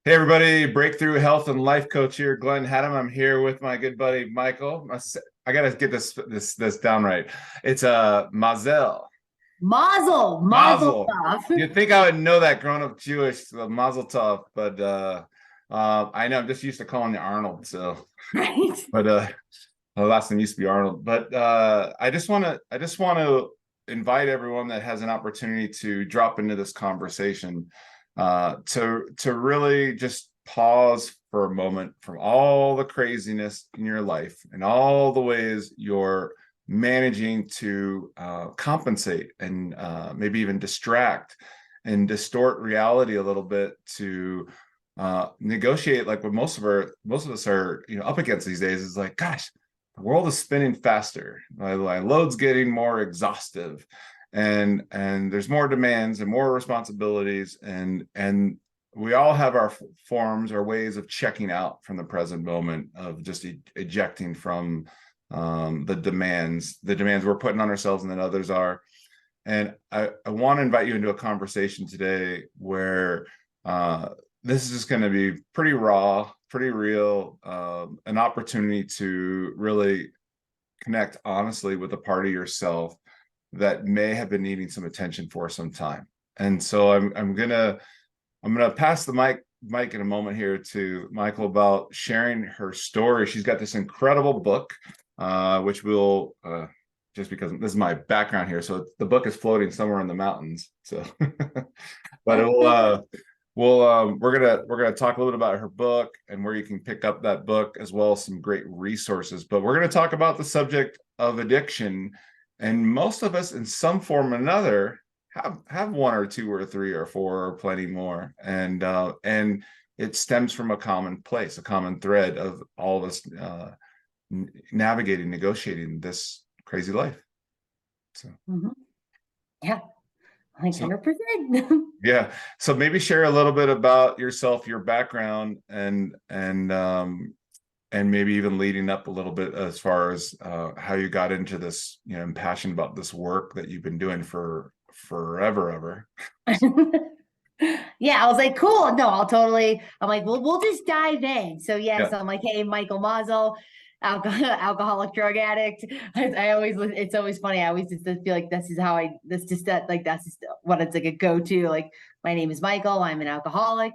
Hey everybody, Breakthrough Health and Life Coach here, Glenn Hattem. I'm here with my good buddy Michael. I gotta get this down right. It's Mazel. Mazel Mazel. tov. You'd think I would know that growing up Jewish, Mazel Tov, but I know I'm just used to calling you Arnold. So, Right. but the last name used to be Arnold. But I just want to invite everyone that has an opportunity to drop into this conversation, to really just pause for a moment from all the craziness in your life and all the ways you're managing to compensate and maybe even distract and distort reality a little bit to negotiate, like what most of us are up against these days is like, gosh, the world is spinning faster. My load's getting more exhaustive, and there's more demands and more responsibilities, and we all have our forms, our ways of checking out from the present moment, of just ejecting from the demands we're putting on ourselves and that others are. And I want to invite you into a conversation today where this is just going to be pretty raw, pretty real, an opportunity to really connect honestly with a part of yourself that may have been needing some attention for some time. And so I'm gonna pass the mic in a moment here to Michael about sharing her story. She's got this incredible book, which will just because this is my background here, so the book is floating somewhere in the mountains. So, but it will. We're gonna talk a little bit about her book and where you can pick up that book, as well as some great resources. But we're gonna talk about the subject of addiction, and most of us, in some form or another, have one or two or three or four or plenty more, and it stems from a common place, a common thread of all of us navigating, negotiating this crazy life. So, Yeah, like so 100%. yeah. So maybe share a little bit about yourself, your background, and maybe even leading up a little bit as far as how you got into this, and passionate about this work that you've been doing for forever, ever. Yeah, I was like, cool. No, I'm like, well, we'll just dive in. So yes, Yeah. I'm like, hey, Michael Massel, alcoholic drug addict. I always, it's always funny. I always just feel like that's just what it's like a go-to. Like, my name is Michael. I'm an alcoholic.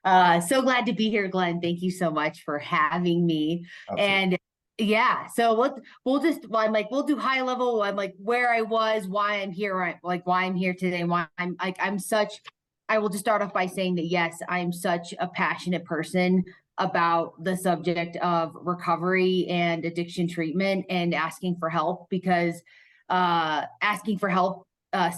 So glad to be here, Glenn. Thank you so much for having me. Absolutely. And yeah, so I'm like, we'll do high level. I'm like, where I was, why I'm here, right? Like, why I'm here today, why I will just start off by saying that, yes, I'm such a passionate person about the subject of recovery and addiction treatment and asking for help, because asking for help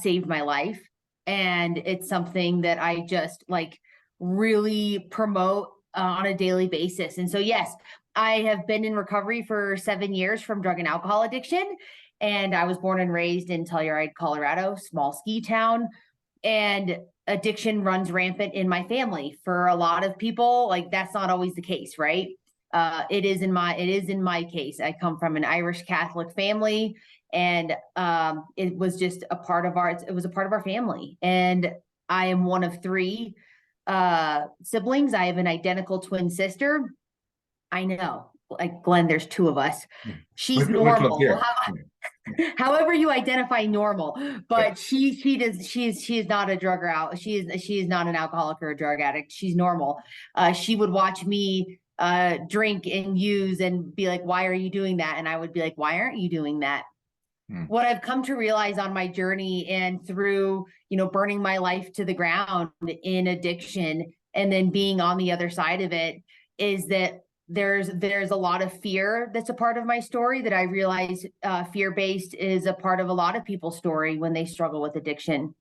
saved my life. And it's something that I just like really promote on a daily basis. And so, yes, I have been in recovery for 7 years from drug and alcohol addiction. And I was born and raised in Telluride, Colorado, small ski town. And addiction runs rampant in my family. For a lot of people, like, that's not always the case, right? It is in my case. I come from an Irish Catholic family, and it was just a part of our family. And I am one of three siblings. I have an identical twin sister. I know, like, Glenn, there's two of us. She's Which one's normal. here? However you identify normal, Yeah. but she is not a drug or out. She is not an alcoholic or a drug addict. She's normal. She would watch me drink and use and be like, why are you doing that? And I would be like, why aren't you doing that? Hmm. What I've come to realize on my journey and through, burning my life to the ground in addiction and then being on the other side of it, is that there's a lot of fear that's a part of my story, that I realize fear-based is a part of a lot of people's story when they struggle with addiction.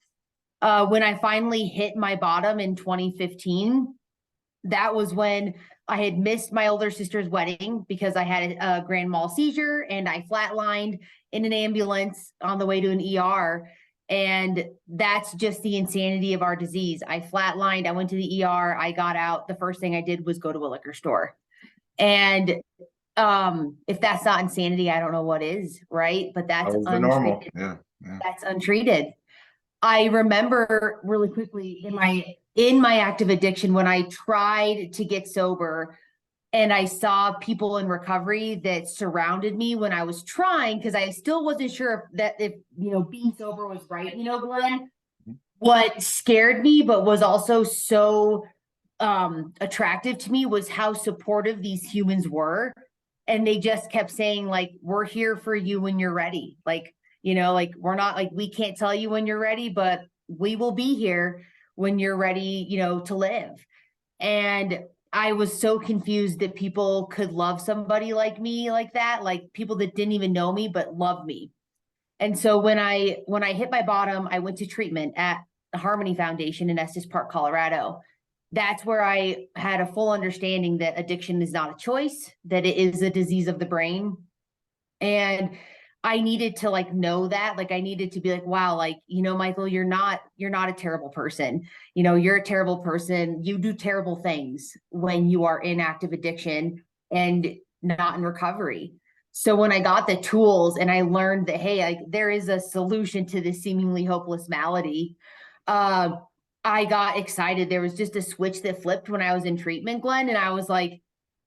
When I finally hit my bottom in 2015, that was when I had missed my older sister's wedding because I had a grand mal seizure, and I flatlined in an ambulance on the way to an ER. And that's just the insanity of our disease. I flatlined, I went to the ER, I got out. The first thing I did was go to a liquor store. And if that's not insanity, I don't know what is, right? But That was the normal. Yeah. Yeah. that's untreated. I remember really quickly in my active addiction when I tried to get sober and I saw people in recovery that surrounded me when I was trying, because I still wasn't sure if being sober was right, Glenn. What scared me, but was also so attractive to me, was how supportive these humans were. And they just kept saying, like, we're here for you when you're ready. Like, like, we're not, like, we can't tell you when you're ready, but we will be here when you're ready, to live. And I was so confused that people could love somebody like me like that, like people that didn't even know me but loved me. And so when I hit my bottom, I went to treatment at the Harmony Foundation in Estes Park, Colorado. That's where I had a full understanding that addiction is not a choice, that it is a disease of the brain. And I needed to like know that, like I needed to be like, wow, like, Michael, you're not a terrible person. You're a terrible person. You do terrible things when you are in active addiction and not in recovery. So when I got the tools and I learned that, hey, like there is a solution to this seemingly hopeless malady, uh, I got excited. There was just a switch that flipped when I was in treatment, Glenn. And I was like,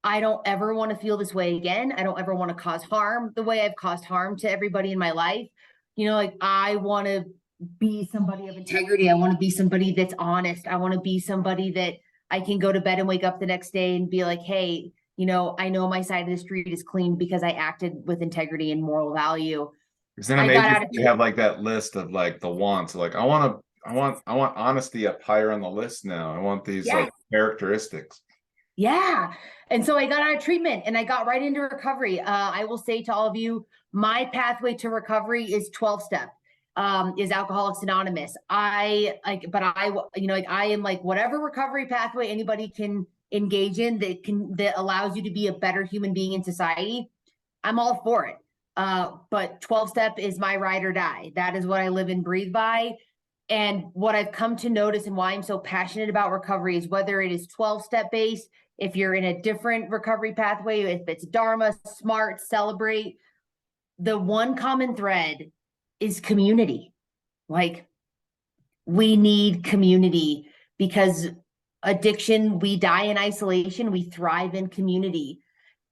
I don't ever want to feel this way again. I don't ever want to cause harm the way I've caused harm to everybody in my life. Like I want to be somebody of integrity. I want to be somebody that's honest. I want to be somebody that I can go to bed and wake up the next day and be like, hey, I know my side of the street is clean because I acted with integrity and moral value. Isn't it I got amazing out of you have like that list of like the wants? Like I want honesty up higher on the list now. I want these yes. like characteristics. Yeah. And so I got out of treatment and I got right into recovery. I will say to all of you, my pathway to recovery is 12-step, is Alcoholics Anonymous. I am like whatever recovery pathway anybody can engage in that allows you to be a better human being in society. I'm all for it. But 12-step is my ride or die. That is what I live and breathe by. And what I've come to notice and why I'm so passionate about recovery is whether it is 12-step based, if you're in a different recovery pathway, if it's Dharma, SMART, Celebrate, the one common thread is community. Like we need community because addiction, we die in isolation, we thrive in community.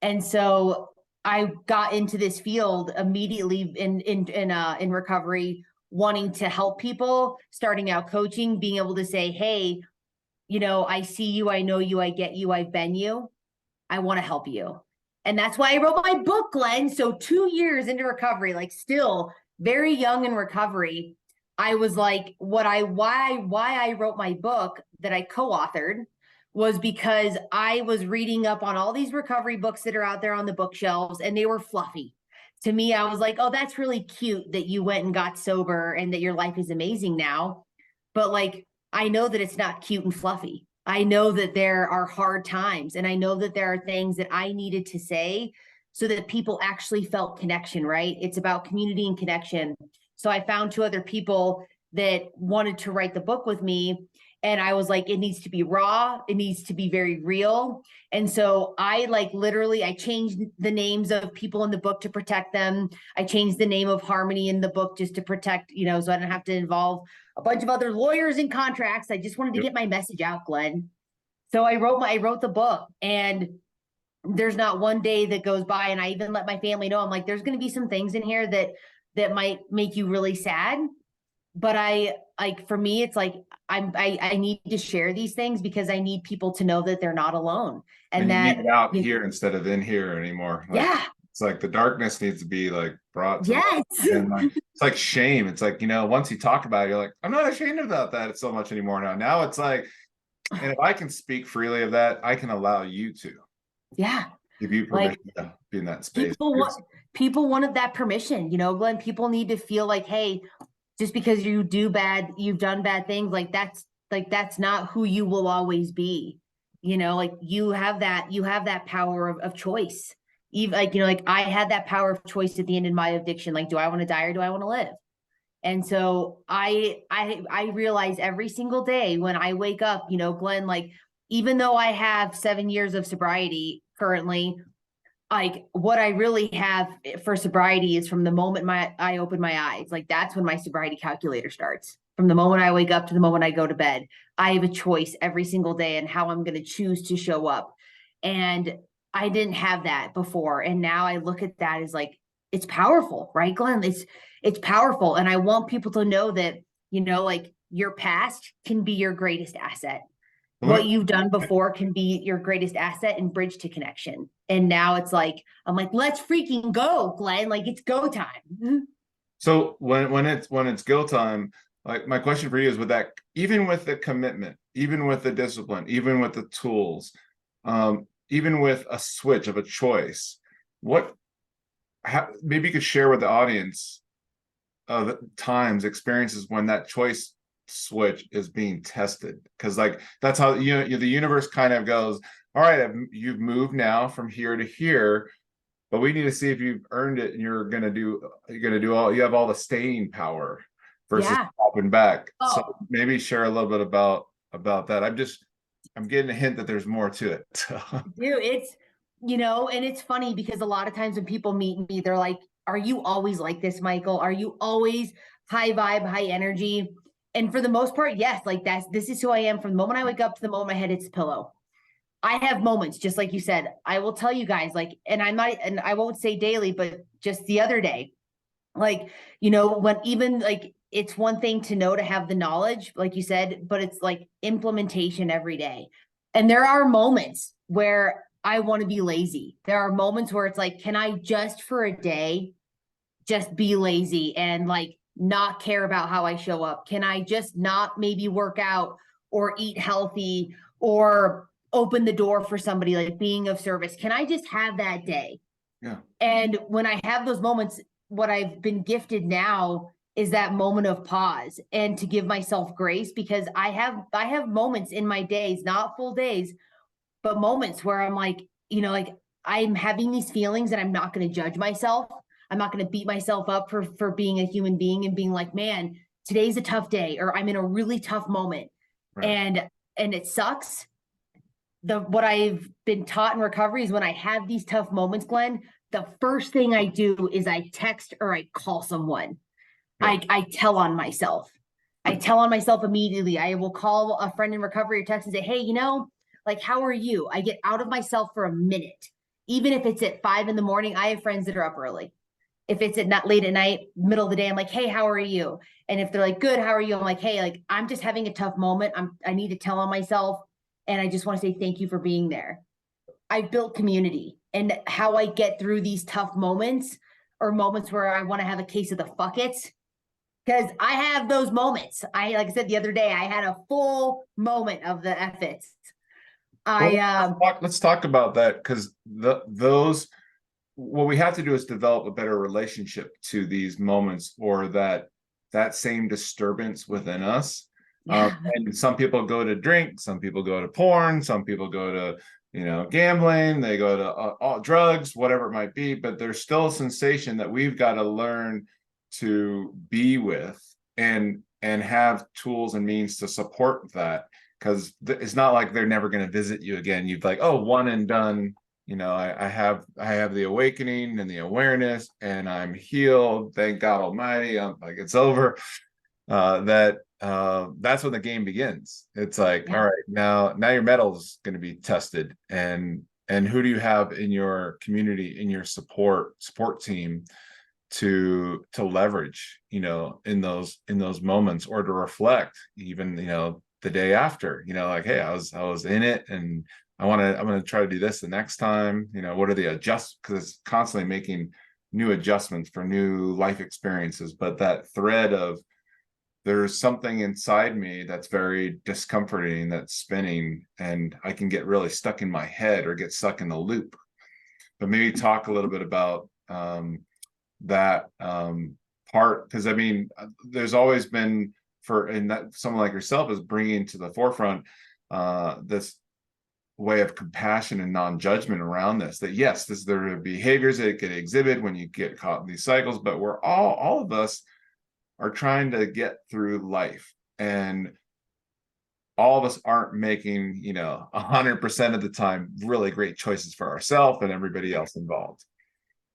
And so I got into this field immediately in recovery, wanting to help people, starting out coaching, being able to say, hey, I see you, I know you, I get you, I've been you. I want to help you. And that's why I wrote my book, Glenn. So 2 years into recovery, like still very young in recovery, I was like, why I wrote my book that I co-authored was because I was reading up on all these recovery books that are out there on the bookshelves and they were fluffy. To me, I was like, oh, that's really cute that you went and got sober and that your life is amazing now. But like, I know that it's not cute and fluffy. I know that there are hard times and I know that there are things that I needed to say so that people actually felt connection, right? It's about community and connection. So I found 2 other people that wanted to write the book with me. And I was like, it needs to be raw. It needs to be very real. And so I I changed the names of people in the book to protect them. I changed the name of Harmony in the book just to protect, so I don't have to involve a bunch of other lawyers and contracts. I just wanted to get my message out, Glenn. So I wrote the book, and there's not one day that goes by, and I even let my family know, I'm like, there's going to be some things in here that might make you really sad. But for me, it's like, I need to share these things because I need people to know that they're not alone. And you that need it out here instead of in here anymore. Like, yeah. It's like the darkness needs to be like brought to yes. and like it's like shame. It's like, once you talk about it, you're like, I'm not ashamed about that so much anymore now. Now it's like, and if I can speak freely of that, I can allow you to. Yeah. Give you permission to be in that space. People wanted that permission, Glenn. People need to feel like, hey, just because you've done bad things, that's not who you will always be. Like you have that power of choice. Even I had that power of choice at the end of my addiction. Like, do I want to die or do I want to live? And so I realize every single day when I wake up, Glenn, like, even though I have 7 years of sobriety currently, like what I really have for sobriety is from the moment I open my eyes. Like that's when my sobriety calculator starts, from the moment I wake up to the moment I go to bed. I have a choice every single day in how I'm going to choose to show up. And I didn't have that before. And now I look at that as like, it's powerful, right, Glenn? It's powerful. And I want people to know that, like your past can be your greatest asset. What you've done before can be your greatest asset and bridge to connection. And now it's like, I'm like, let's freaking go, Glenn. Like it's go time. So when it's go time, like my question for you is, with that, even with the commitment, even with the discipline, even with the tools, even with a switch of a choice, maybe you could share with the audience of times, experiences when that choice switch is being tested, because like that's how the universe kind of goes, all right, you've moved now from here to here, but we need to see if you've earned it, and you have all the staying power versus popping back. So maybe share a little bit about that. I'm getting a hint that there's more to it. Dude, it's and it's funny because a lot of times when people meet me, they're like, are you always like this, Michael? Are you always high vibe, high energy? And for the most part, yes, like this is who I am from the moment I wake up to the moment my head hits the pillow. I have moments, just like you said. I will tell you guys, like, and I won't say daily, but just the other day, like, when even like, it's one thing to know, to have the knowledge, like you said, but it's like implementation every day. And there are moments where I want to be lazy. There are moments where it's like, can I just for a day, just be lazy and like not care about how I show up? Can I just not maybe work out or eat healthy or open the door for somebody, like being of service? Can I just have that day? Yeah. And when I have those moments, what I've been gifted now is that moment of pause and to give myself grace, because I have moments in my days, not full days, but moments where I'm like, like I'm having these feelings and I'm not going to judge myself. I'm not going to beat myself up for being a human being and being like, man, today's a tough day, or I'm in a really tough moment. Right. And it sucks. What I've been taught in recovery is when I have these tough moments, Glenn, the first thing I do is I text or I call someone. Yeah. I tell on myself. I tell on myself immediately. I will call a friend in recovery or text and say, hey, like, how are you? I get out of myself for a minute. Even if it's at 5 a.m, I have friends that are up early. If it's not late at night, middle of the day, I'm like, hey, how are you? And if they're like, good, how are you? I'm like, hey, like, I'm just having a tough moment. I need to tell on myself. And I just want to say thank you for being there. I've built community, and how I get through these tough moments, or moments where I want to have a case of the fuck it. Because I have those moments. Like I said the other day, I had a full moment of the F it's. Let's talk about that, because what we have to do is develop a better relationship to these moments, or that same disturbance within us. Yeah. And some people go to drink, some people go to porn, some people go to gambling, they go to all drugs, whatever it might be, but there's still a sensation that we've got to learn to be with, and have tools and means to support that, because it's not like they're never going to visit you again. You've like, oh, one and done. I have the awakening and the awareness, and I'm healed. Thank God Almighty. I'm like, it's over. That's when the game begins. It's like, yeah. All right, now your metal's going to be tested, and who do you have in your community, in your support team, to leverage, in those moments, or to reflect even, the day after, like, hey, I was in it, and I'm going to try to do this the next time. What are the because it's constantly making new adjustments for new life experiences. But that thread of, there's something inside me that's very discomforting, that's spinning, and I can get really stuck in my head or get stuck in the loop. But maybe talk a little bit about that part, because I mean, there's always been, and that someone like yourself is bringing to the forefront this way of compassion and non-judgment around this, that yes, there are behaviors that get exhibited when you get caught in these cycles, but we're all of us are trying to get through life, and all of us aren't making 100% of the time really great choices for ourselves and everybody else involved.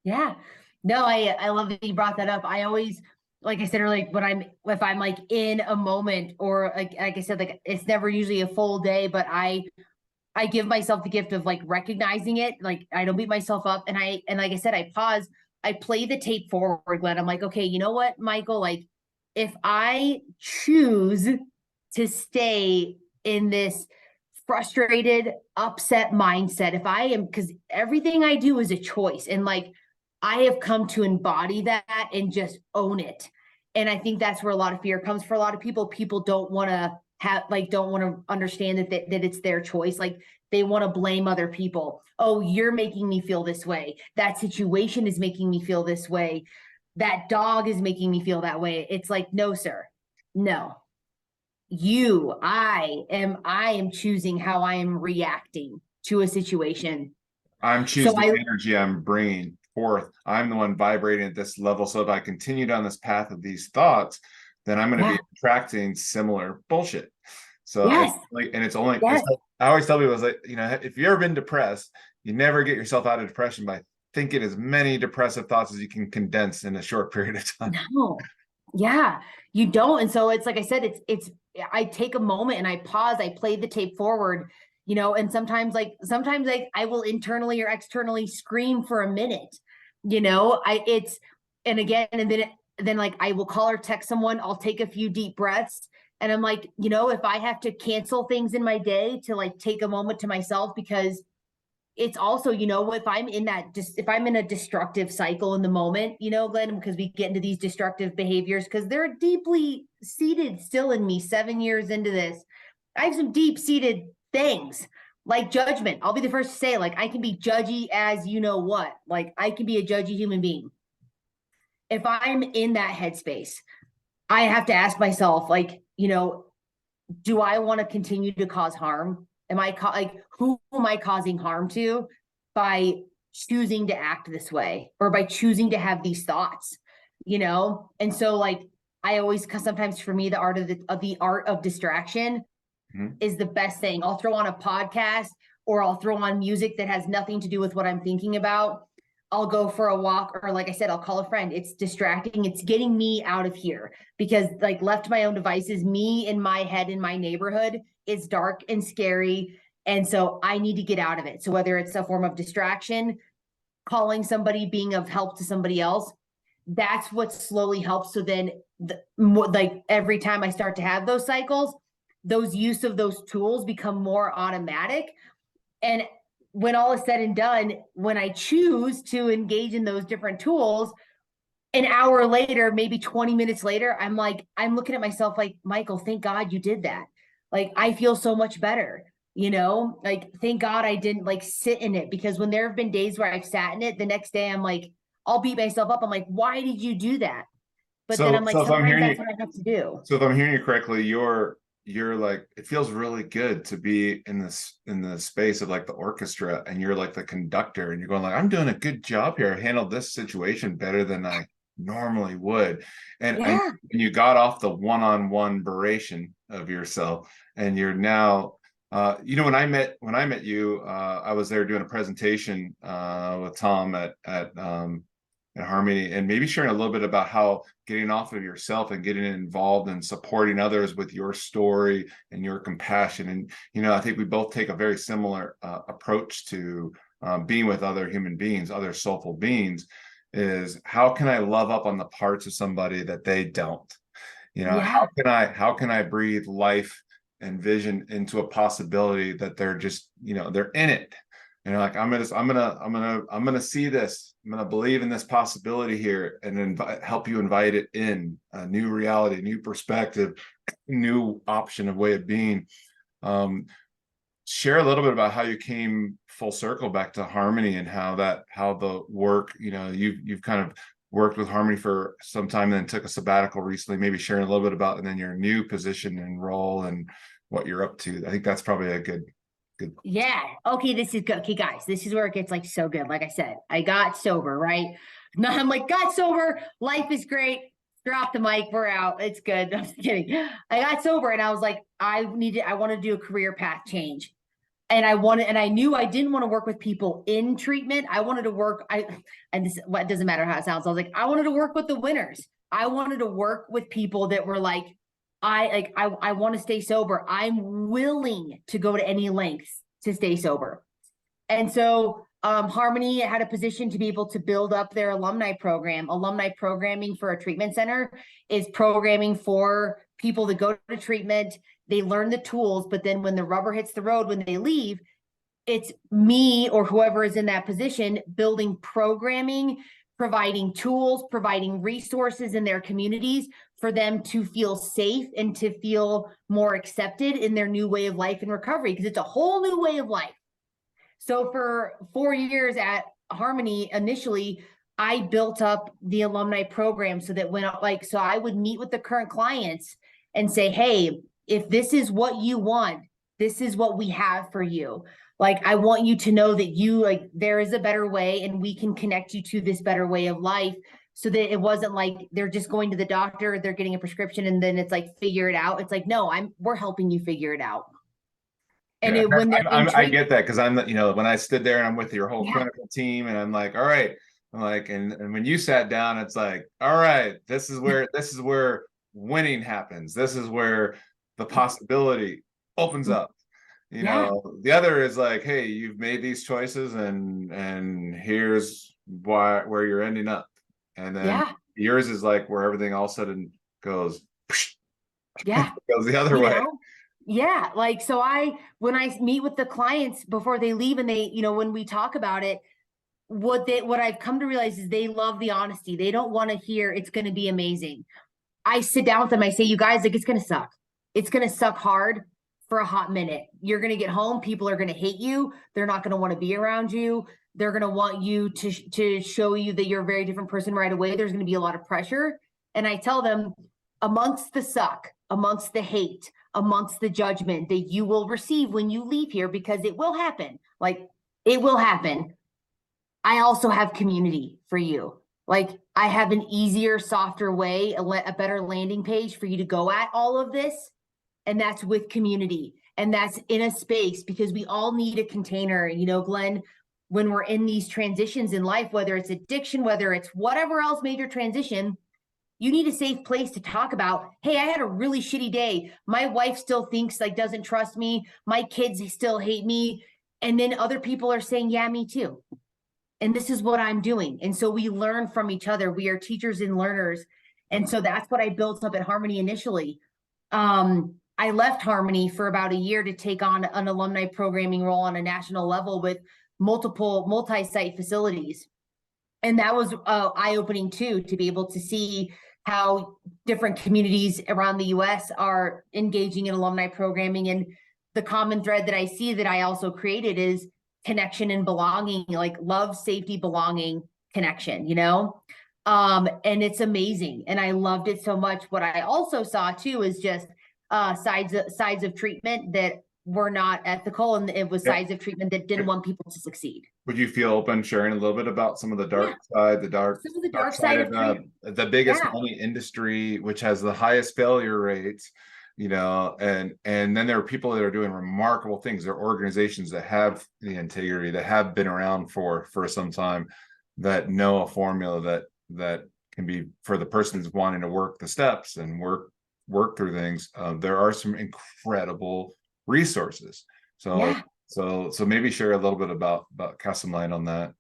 Yeah, no, I love that you brought that up. I always, like I said earlier, if I'm like in a moment, or like I said, like it's never usually a full day, but I give myself the gift of like recognizing it. Like I don't beat myself up. And like I said, I pause, I play the tape forward, Glenn. I'm like, okay, you know what, Michael? Like if I choose to stay in this frustrated, upset mindset, if I am, because everything I do is a choice. And like I have come to embody that and just own it. And I think that's where a lot of fear comes for a lot of people. People don't want to don't want to understand that it's their choice. Like they want to blame other people. Oh, you're making me feel this way. That situation is making me feel this way. That dog is making me feel that way. It's like, no, sir. No. I am choosing how I am reacting to a situation. I'm So choosing the energy I'm bringing forth. I'm the one vibrating at this level. So if I continue down this path of these thoughts, then I'm going to yeah, be attracting similar bullshit. So yes, it's only, yes. I always tell people, it's like, if you've ever been depressed, you never get yourself out of depression by thinking as many depressive thoughts as you can condense in a short period of time. No. Yeah, you don't. And so it's like I said, it's I take a moment and I pause, I play the tape forward, and sometimes like I will internally or externally scream for a minute. And again, and then like I will call or text someone, I'll take a few deep breaths. And I'm like, if I have to cancel things in my day to like take a moment to myself, because it's also, if I'm in a destructive cycle in the moment, Glenn, because we get into these destructive behaviors, because they're deeply seated still in me 7 years into this. I have some deep seated things like judgment. I'll be the first to say, like, I can be judgy as you know what, like, I can be a judgy human being. If I'm in that headspace, I have to ask myself, like, do I want to continue to cause harm? Who am I causing harm to by choosing to act this way, or by choosing to have these thoughts? And so like I always, cause sometimes for me, the art of distraction is the best thing. I'll throw on a podcast, or I'll throw on music that has nothing to do with what I'm thinking about. I'll go for a walk, or like I said, I'll call a friend. It's distracting. It's getting me out of here, because like left to my own devices, me in my head in my neighborhood is dark and scary. And so I need to get out of it. So whether it's a form of distraction, calling somebody, being of help to somebody else, that's what slowly helps. So then like every time I start to have those cycles, those use of those tools become more automatic. And when all is said and done, when I choose to engage in those different tools, an hour later, maybe 20 minutes later, I'm looking at myself like, Michael, thank God you did that. Like, I feel so much better, like, thank God I didn't like sit in it, because when there have been days where I've sat in it, the next day I'm like, I'll beat myself up. I'm like, why did you do that? But then I'm like, If I'm sometimes hearing that's you, what I have to do. so if I'm hearing you correctly, you're like, it feels really good to be in the space of like the orchestra, and you're like the conductor, and you're going like, I'm doing a good job here. I handled this situation better than I normally would. And Yeah. you got off the one-on-one beration of yourself, and you're now when I met you, I was there doing a presentation with Tom at Harmony, and maybe sharing a little bit about how getting off of yourself and getting involved and supporting others with your story and your compassion. And I think we both take a very similar approach to being with other human beings, other soulful beings, is how can I love up on the parts of somebody that they don't? Yeah. How can I breathe life and vision into a possibility that they're just, they're in it. And like, I'm gonna see this. I'm gonna believe in this possibility here, and help you invite it in a new reality, new perspective, new option of way of being. Share a little bit about how you came full circle back to Harmony, and how the work, you've kind of worked with Harmony for some time, and then took a sabbatical recently. Maybe sharing a little bit about, and then your new position and role and what you're up to. I think that's probably a good. Yeah. Okay, this is good. Okay, guys, this is where it gets like so good. Like I said, I got sober, right? Now I'm like, got sober, life is great. Drop the mic, we're out. It's good. I'm just kidding. I got sober and I was like, I want to do a career path change. And I knew I didn't want to work with people in treatment. I wanted to work, and this, what doesn't matter how it sounds. I was like, I wanted to work with the winners. I wanted to work with people that were like, I want to stay sober. I'm willing to go to any lengths to stay sober. And so Harmony had a position to be able to build up their alumni program. Alumni programming for a treatment center is programming for people that go to treatment. They learn the tools, but then when the rubber hits the road, when they leave, it's me or whoever is in that position building programming, providing tools, providing resources in their communities for them to feel safe and to feel more accepted in their new way of life and recovery, because it's a whole new way of life. So for 4 years at Harmony, initially, I built up the alumni program so that so I would meet with the current clients and say, hey, if this is what you want, this is what we have for you. Like, I want you to know that there is a better way and we can connect you to this better way of life, so that it wasn't like they're just going to the doctor, they're getting a prescription, and then it's like, figure it out. It's like, no, we're helping you figure it out. And Yeah, when they're in I get that, because I'm, when I stood there and I'm with your whole yeah, clinical team, and I'm like, all right, I'm like, and when you sat down, it's like, all right, this is where winning happens. This is where the possibility opens up. yeah, The other is like, hey, you've made these choices, and here's where you're ending up. And then yeah, yours is like where everything all of a sudden goes, yeah. goes the other You way. know? Yeah. Like, so when I meet with the clients before they leave and they, when we talk about it, what I've come to realize is they love the honesty. They don't want to hear it's going to be amazing. I sit down with them. I say, you guys, like, it's going to suck. It's going to suck hard for a hot minute. You're going to get home. People are going to hate you. They're not going to want to be around you. They're going to want you to show you that you're a very different person right away. There's going to be a lot of pressure. And I tell them, amongst the suck, amongst the hate, amongst the judgment that you will receive when you leave here, because it will happen. Like, it will happen. I also have community for you. Like, I have an easier, softer way, a better landing page for you to go at all of this. And that's with community. And that's in a space, because we all need a container, Glenn, when we're in these transitions in life, whether it's addiction, whether it's whatever else major transition, you need a safe place to talk about, hey, I had a really shitty day. My wife still thinks, like, doesn't trust me. My kids still hate me. And then other people are saying, yeah, me too. And this is what I'm doing. And so we learn from each other. We are teachers and learners. And so that's what I built up at Harmony initially. I left Harmony for about a year to take on an alumni programming role on a national level with multi-site facilities. And that was eye-opening too, to be able to see how different communities around the US are engaging in alumni programming. And the common thread that I see that I also created is connection and belonging, like love, safety, belonging, connection, and it's amazing. And I loved it so much. What I also saw too is just sides of treatment that were not ethical, and it was sides of treatment that didn't want people to succeed. Would you feel open sharing a little bit about some of the dark side, the dark side of the biggest money industry, which has the highest failure rates, and then there are people that are doing remarkable things. There are organizations that have the integrity, that have been around for some time, that know a formula that can be for the person who's wanting to work the steps and work through things. There are some incredible resources. So maybe share a little bit about cast some light on that,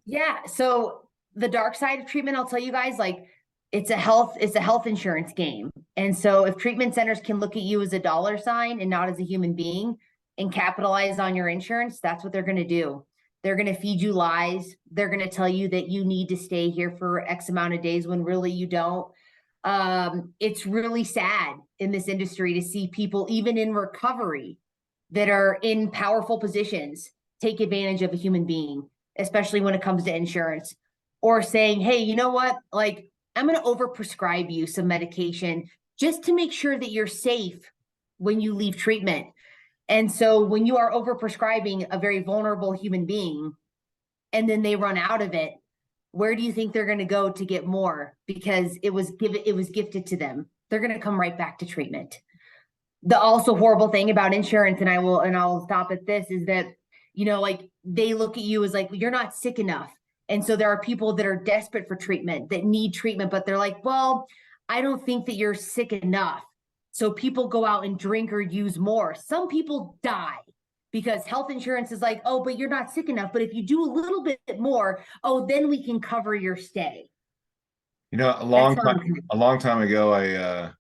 Yeah. So the dark side of treatment, I'll tell you guys, like, it's a health insurance game. And so if treatment centers can look at you as a dollar sign and not as a human being and capitalize on your insurance, that's what they're going to do. They're going to feed you lies. They're going to tell you that you need to stay here for X amount of days when really you don't. It's really sad in this industry to see people, even in recovery, that are in powerful positions, take advantage of a human being, especially when it comes to insurance, or saying, hey, you know what? Like, I'm going to overprescribe you some medication just to make sure that you're safe when you leave treatment. And so when you are overprescribing a very vulnerable human being and then they run out of it, where do you think they're going to go to get more? Because it was gifted to them. They're going to come right back to treatment. The also horrible thing about insurance, and I'll stop at this, is that, like, they look at you as like, you're not sick enough. And so there are people that are desperate for treatment, that need treatment, but they're like, well, I don't think that you're sick enough. So people go out and drink or use more. Some people die because health insurance is like, oh, but you're not sick enough. But if you do a little bit more, oh, then we can cover your stay. You know, That's how I'm a long time ago, I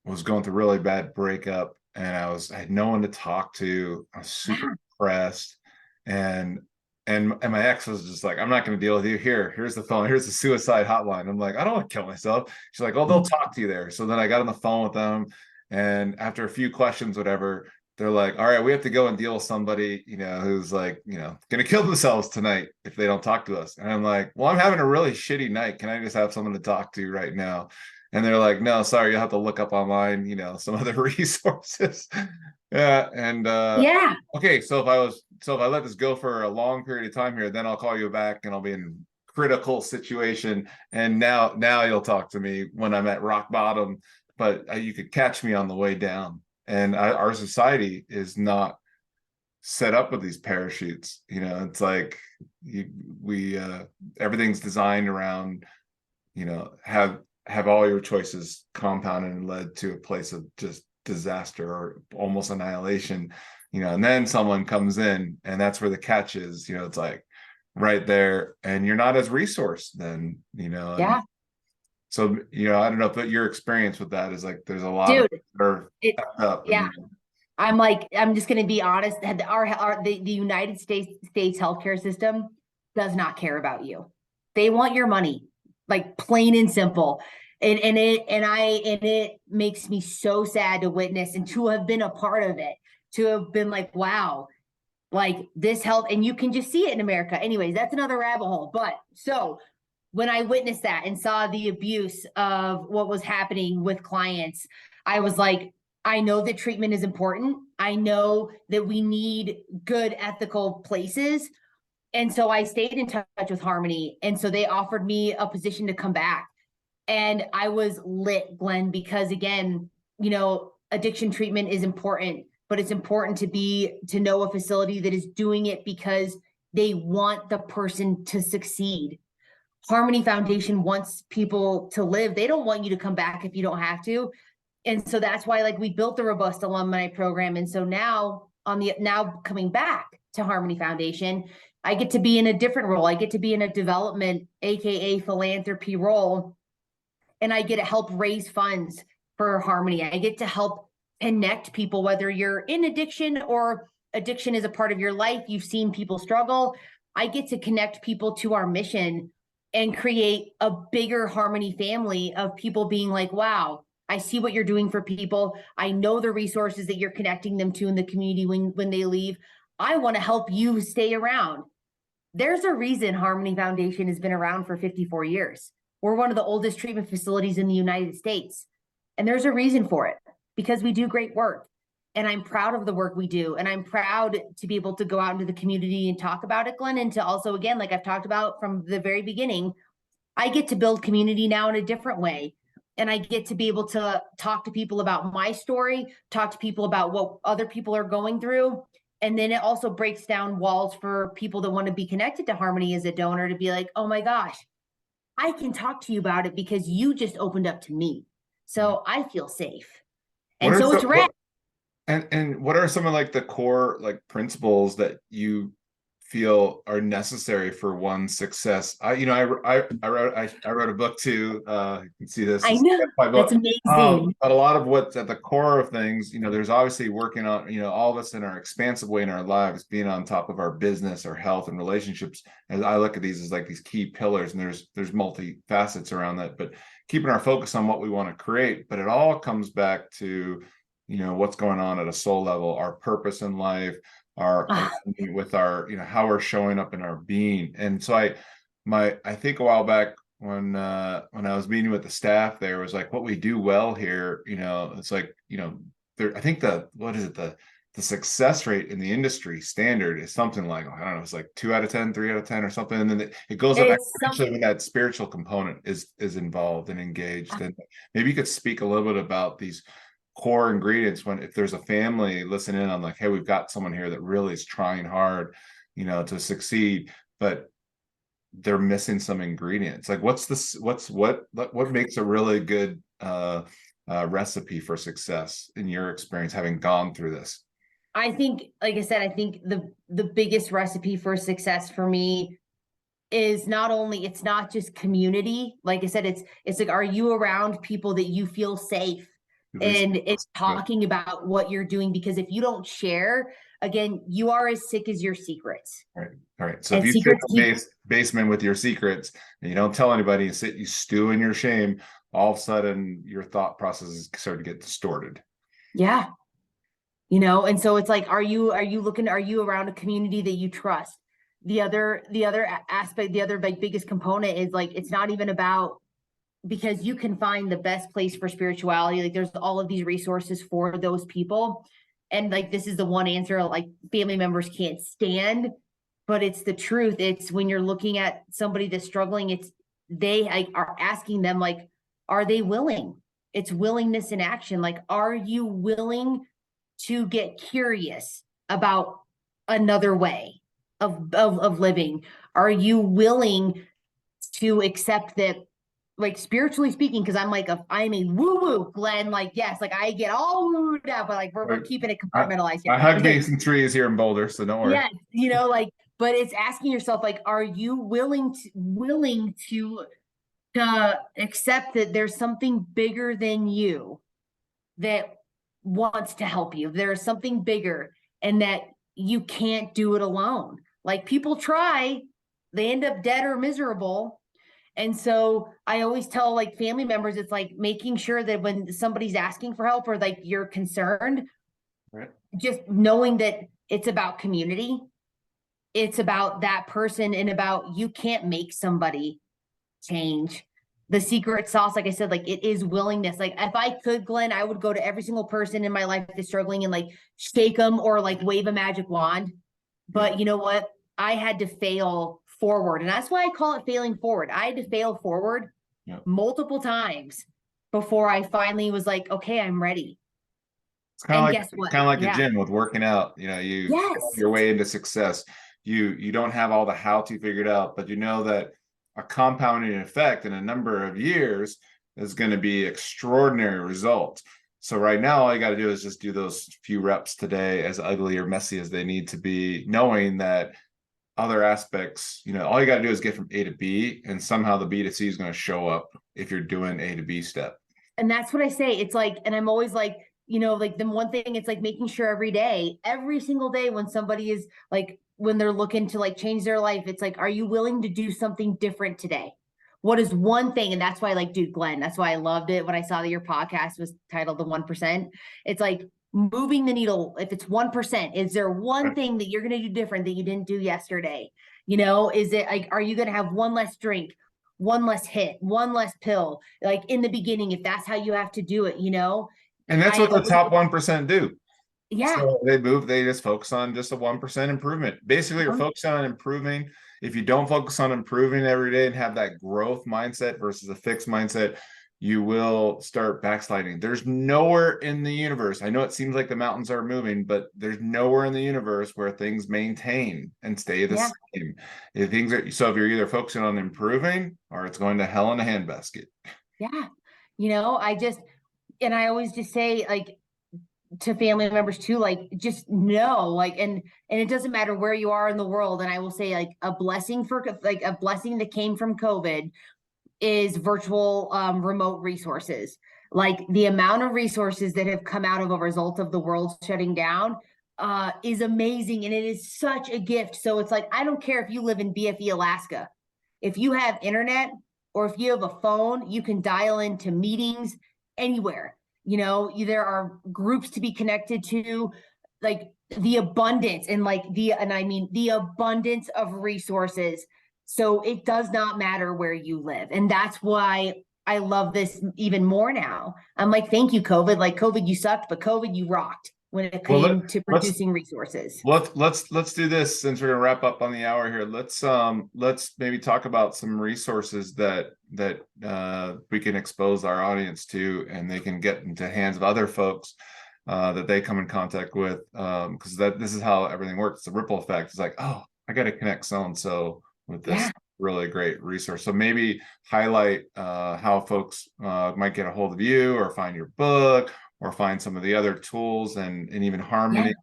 was going through a really bad breakup, and I had no one to talk to. I was super depressed, and and my ex was just like, I'm not going to deal with you. Here's the phone. Here's the suicide hotline. I'm like, I don't want to kill myself. She's like, oh, they'll talk to you there. So then I got on the phone with them, and after a few questions, whatever, they're like, all right, we have to go and deal with somebody, who's like, going to kill themselves tonight if they don't talk to us. And I'm like, well, I'm having a really shitty night. Can I just have someone to talk to right now? And they're like, no, sorry, you'll have to look up online, some other resources. Yeah. And yeah. okay, so if I let this go for a long period of time here, then I'll call you back and I'll be in critical situation. And now you'll talk to me when I'm at rock bottom, but you could catch me on the way down. And our society is not set up with these parachutes. It's like we everything's designed around, have all your choices compounded and led to a place of just disaster or almost annihilation, and then someone comes in and that's where the catch is, it's like right there, and you're not as resourced then, Yeah. so, I don't know, but your experience with that is like, there's a lot Dude, of up. yeah. I'm just going to be honest. The United States healthcare system does not care about you. They want your money, like plain and simple. And it makes me so sad to witness and to have been a part of it, to have been like, wow, like this health, and you can just see it in America. Anyways, that's another rabbit hole. But so when I witnessed that and saw the abuse of what was happening with clients, I was like, I know that treatment is important. I know that we need good ethical places. And so I stayed in touch with Harmony. And so they offered me a position to come back. And I was lit, Glenn, because again, addiction treatment is important, but it's important to know a facility that is doing it because they want the person to succeed. Harmony Foundation wants people to live. They don't want you to come back if you don't have to. And so that's why we built the robust alumni program. And so now coming back to Harmony Foundation, I get to be in a different role. I get to be in a development, AKA philanthropy role. And I get to help raise funds for Harmony. I get to help connect people, whether you're in addiction or addiction is a part of your life. You've seen people struggle. I get to connect people to our mission and create a bigger Harmony family of people being like, wow, I see what you're doing for people. I know the resources that you're connecting them to in the community when they leave. I want to help you stay around. There's a reason Harmony Foundation has been around for 54 years. We're one of the oldest treatment facilities in the United States. And there's a reason for it, because we do great work. And I'm proud of the work we do. And I'm proud to be able to go out into the community and talk about it, Glenn. And to also, again, like I've talked about from the very beginning, I get to build community now in a different way. And I get to be able to talk to people about my story, talk to people about what other people are going through. And then it also breaks down walls for people that want to be connected to Harmony as a donor to be like, oh my gosh, I can talk to you about it because you just opened up to me. So I feel safe. And so it's rad. And what are some of the core principles that you feel are necessary for one's success? I wrote a book too. You can see this. I know. That's amazing. But a lot of what's at the core of things, there's obviously working on, all of us in our expansive way in our lives, being on top of our business, our health and relationships. As I look at these as these key pillars, and there's multi facets around that, but keeping our focus on what we want to create. But it all comes back to, what's going on at a soul level, our purpose in life, with our, how we're showing up in our being. And so I think a while back when I was meeting with the staff, there was what we do well here, it's I think the success rate in the industry standard is something like, I don't know, it's 2 out of 10, 3 out of 10 or something. And then it goes up actually when that spiritual component is involved and engaged. And maybe you could speak a little bit about these core ingredients if there's a family listening in on hey, we've got someone here that really is trying hard, to succeed, but they're missing some ingredients. Like what makes a really good recipe for success in your experience, having gone through this? I think, like I said, I think the biggest recipe for success for me is not only, it's not just community. Like I said, it's like, are you around people that you feel safe? At least And it's talking about what you're doing, because if you don't share, again, you are as sick as your secrets. right. All right. So if And you sit secrets in keep, the basement with your secrets and you don't tell anybody, you stew in your shame, all of a sudden your thought processes start to get distorted. yeah. You know, and so it's like, are you looking, are you around a community that you trust? The other aspect, the other like biggest component is like, it's not even about, because you can find the best place for spirituality. Like there's all of these resources for those people. And like, this is the one answer like family members can't stand, but it's the truth. It's when you're looking at somebody that's struggling, it's, they like are asking them, like, are they willing? It's willingness in action. Like, are you willing to get curious about another way of living? Are you willing to accept that, like spiritually speaking, because I'm a woo-woo Glenn, like yes, like I get all wooed out, but like we're keeping it I, compartmentalized here. I hug Okay. Mason trees here in Boulder, so don't worry. Yes, you know, like, but it's asking yourself, like, are you willing to accept that there's something bigger than you that wants to help you? There's something bigger, and that you can't do it alone. Like people try, they end up dead or miserable. And so I always tell like family members, it's like making sure that when somebody's asking for help or like you're concerned, Right. just knowing that it's about community, it's about that person, and about you can't make somebody change. The secret sauce, like I said, like it is willingness. Like if I could, Glenn, I would go to every single person in my life that's struggling and like shake them or like wave a magic wand. But you know what? I had to fail forward. And that's why I call it failing forward. I had to fail forward multiple times before I finally was like, okay, I'm ready. It's And guess what? kind of like a Yeah. gym with working out. You know, you Yes. your way into success. You don't have all the how to figured out, but you know that a compounding effect in a number of years is going to be extraordinary results. So right now, all you got to do is just do those few reps today, as ugly or messy as they need to be, knowing that other aspects, you know, all you got to do is get from A to B, and somehow the B to C is going to show up if you're doing A to B step. And that's what I say. It's like, and I'm always like, you know, like the one thing, it's like making sure every day, every single day, when somebody is like, when they're looking to like change their life, it's like, are you willing to do something different today? What is one thing? And that's why, like, dude, Glenn, that's why I loved it when I saw that your podcast was titled The 1%. It's like moving the needle. If it's 1%, is there one thing that you're going to do different that you didn't do yesterday? You know, is it like, are you going to have one less drink, one less hit, one less pill, like in the beginning, if that's how you have to do it, you know? And that's what the top 1% do. Yeah. So they just focus on just a 1% improvement. Basically, you're focusing on improving. If you don't focus on improving every day and have that growth mindset versus a fixed mindset, you will start backsliding. There's nowhere in the universe. I know it seems like the mountains are moving, but there's nowhere in the universe where things maintain and stay the same. If things are, so if you're either focusing on improving or it's going to hell in a handbasket. Yeah. You know, and I always just say, like, to family members too, like just know, like, and it doesn't matter where you are in the world. And I will say, like, a blessing that came from COVID is virtual remote resources. Like the amount of resources that have come out of a result of the world shutting down is amazing, and it is such a gift. So it's like, I don't care if you live in BFE Alaska, if you have internet or if you have a phone, you can dial into meetings anywhere. You know, there are groups to be connected to, like the abundance and I mean the abundance of resources. So it does not matter where you live. And that's why I love this even more now. I'm like, thank you, COVID. Like COVID, you sucked, but COVID, you rocked when it came to producing resources. Let's do this, since we're gonna wrap up on the hour here. Let's maybe talk about some resources that we can expose our audience to, and they can get into hands of other folks that they come in contact with, because this is how everything works. It's a ripple effect. It's like, oh, I got to connect so and so with this. really great resource. So maybe highlight how folks might get a hold of you or find your book or find some of the other tools and even Harmony.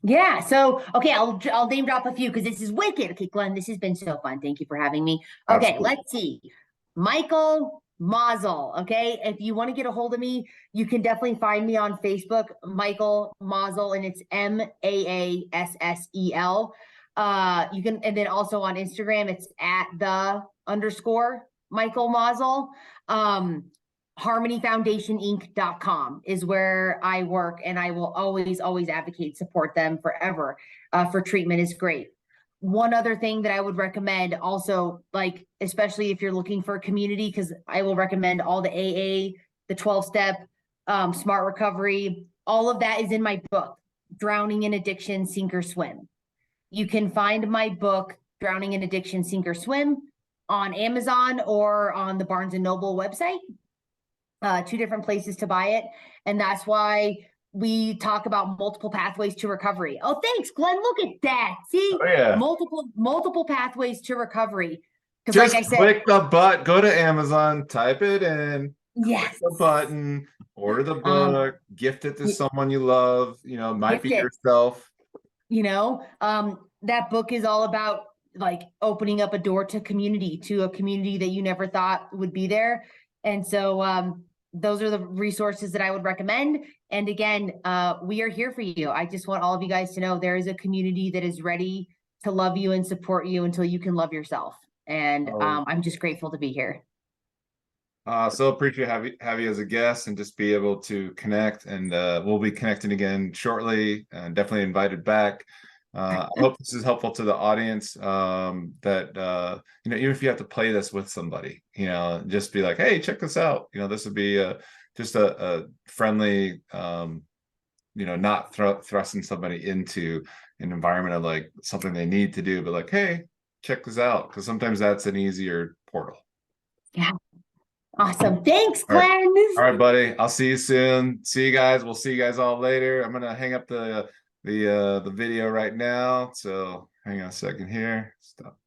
Yeah. So, okay, I'll name drop a few because this is wicked. Okay, Glenn, this has been so fun. Thank you for having me. Okay, Absolutely. let's see. Michael Massel. Okay, if you want to get a hold of me, you can definitely find me on Facebook, Michael Massel, and it's Maassel. You can, and then also on Instagram, it's at _, Michael Massel. harmonyfoundationinc.com is where I work, and I will always advocate, support them forever. For treatment is great. One other thing that I would recommend also, like, especially if you're looking for a community, because I will recommend all the AA, the 12-step, smart recovery, all of that is in my book, Drowning in Addiction, Sink or Swim. You can find my book, Drowning in Addiction, Sink or Swim, on Amazon or on the Barnes & Noble website. 2 different places to buy it. And that's why we talk about multiple pathways to recovery. Oh, thanks, Glenn. Look at that. See, Oh, yeah. multiple pathways to recovery. Because Just like I said, click the button, go to Amazon, type it in, yes, click the button, order the book, gift it to someone you love, you know, it might be yourself. You know, that book is all about like opening up a door to community, to a community that you never thought would be there. And so those are the resources that I would recommend. And again, we are here for you. I just want all of you guys to know there is a community that is ready to love you and support you until you can love yourself. And I'm just grateful to be here. So appreciate have you as a guest and just be able to connect, and we'll be connecting again shortly, and definitely invited back. I hope this is helpful to the audience, that you know, even if you have to play this with somebody, you know, just be like, hey, check this out. You know, this would be just a friendly, you know, not thrusting somebody into an environment of like something they need to do, but like, hey, check this out, because sometimes that's an easier portal. Yeah. Awesome. Thanks, Glenn. All right, buddy. I'll see you soon. See you guys. We'll see you guys all later. I'm gonna hang up the video right now. So hang on a second here. Stop.